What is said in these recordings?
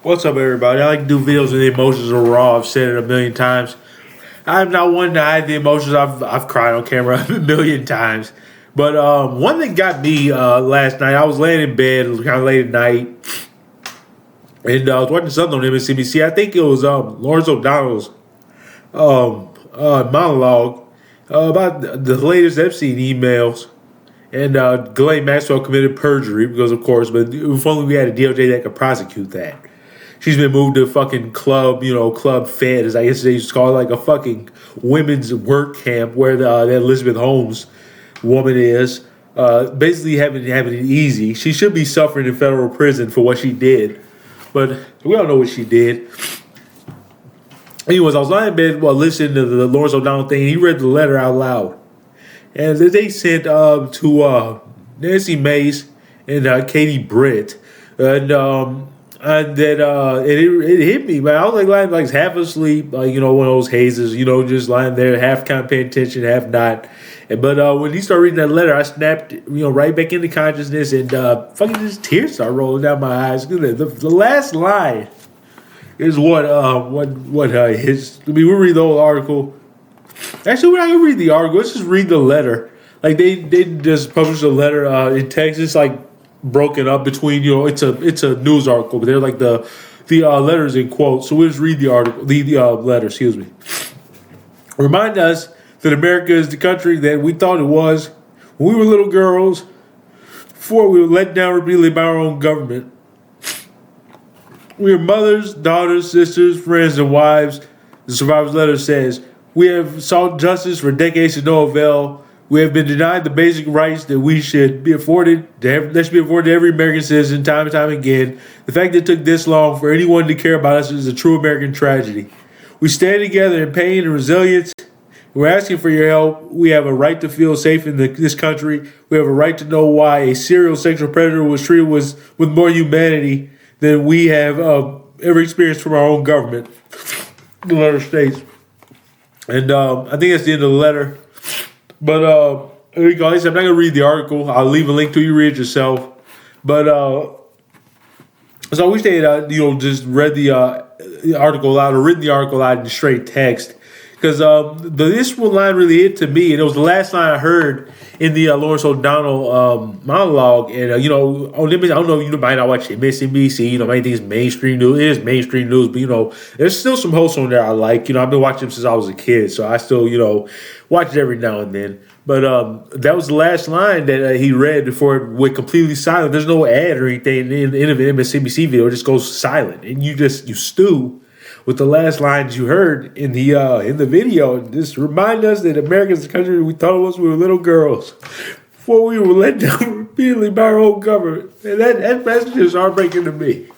What's up, everybody? I like to do videos when the emotions are raw. I've said it a million times. I'm not one to hide the emotions. I've cried on camera a million times. But one that got me last night, I was laying in bed kind of late at night, and I was watching something on MSNBC. I think it was Lawrence O'Donnell's monologue about the latest Epstein emails. And Ghislaine Maxwell committed perjury because, of course, but if only we had a DOJ that could prosecute that. She's been moved to a fucking club, Club Fed, as I guess they used to call it, like a fucking women's work camp where the Elizabeth Holmes woman is. Basically having it easy. She should be suffering in federal prison for what she did. But we don't know what she did. Anyways, I was lying in bed while listening to the Lawrence O'Donnell thing, and he read the letter out loud. And they sent to Nancy Mace and Katie Britt. And then it hit me, man. I was lying half asleep, one of those hazes, just lying there, half kind of paying attention, half not. But when he started reading that letter, I snapped, right back into consciousness, and fucking just tears started rolling down my eyes. The last line is what his. I mean, we'll read the whole article. Actually, we're not gonna read the article. Let's just read the letter. They just published a letter in text. It's broken up between it's a news article, but they're the letters in quotes. So we'll just read the article, the letter. Excuse me. Remind us that America is the country that we thought it was when we were little girls, before we were let down repeatedly by our own government. We are mothers, daughters, sisters, friends, and wives. The survivor's letter says, we have sought justice for decades to no avail. We have been denied the basic rights that we should be afforded that should be afforded to every American citizen time and time again. The fact that it took this long for anyone to care about us is a true American tragedy. We stand together in pain and resilience. We're asking for your help. We have a right to feel safe in this country. We have a right to know why a serial sexual predator was treated with more humanity than we have ever experienced from our own government. The letter states. And I think that's the end of the letter. But there you go. I'm not going to read the article. I'll leave a link to you. Read it yourself. But so I wish they had just read the article out or written the article out in straight text, because this one line really hit to me, and it was the last line I heard in the Lawrence O'Donnell monologue. And on I don't know, you might not watch MSNBC. Might think it's mainstream news. It is mainstream news, but there's still some hosts on there I like. I've been watching them since I was a kid, so I still watch it every now and then. But that was the last line that he read before it went completely silent. There's no ad or anything in the MSNBC video. It just goes silent, and you stew with the last lines you heard in the video. Just remind us that America is the country we thought it was when we were little girls, before we were let down repeatedly by our own government. And that message is heartbreaking to me.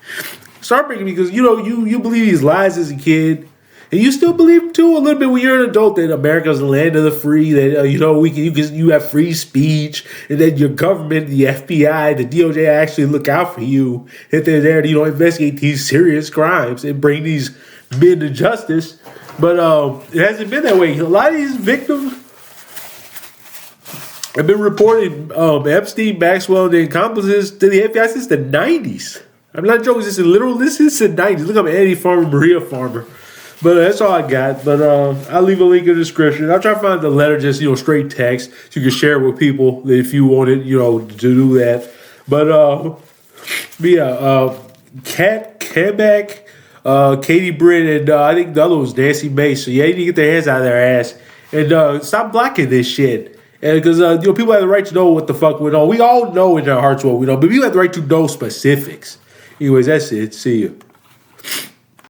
It's heartbreaking because you believe these lies as a kid. And you still believe too a little bit when you're an adult that America's the land of the free, that you have free speech, and that your government, the FBI, the DOJ actually look out for you if they're there to investigate these serious crimes and bring these men to justice. But it hasn't been that way. A lot of these victims have been reporting Epstein, Maxwell, and the accomplices to the FBI since the 90s. I'm not joking. This is the 90s. Look up Annie Farmer, Maria Farmer. But that's all I got. But I'll leave a link in the description. I'll try to find the letter, just straight text, so you can share it with people if you wanted, to do that. But Kat Quebec, Katie Britt, and I think the other was Nancy Mace. So yeah, you need to get their hands out of their ass and stop blocking this shit. And because people have the right to know what the fuck went on. We all know in our hearts what we know, but people have the right to know specifics. Anyways, that's it. See you.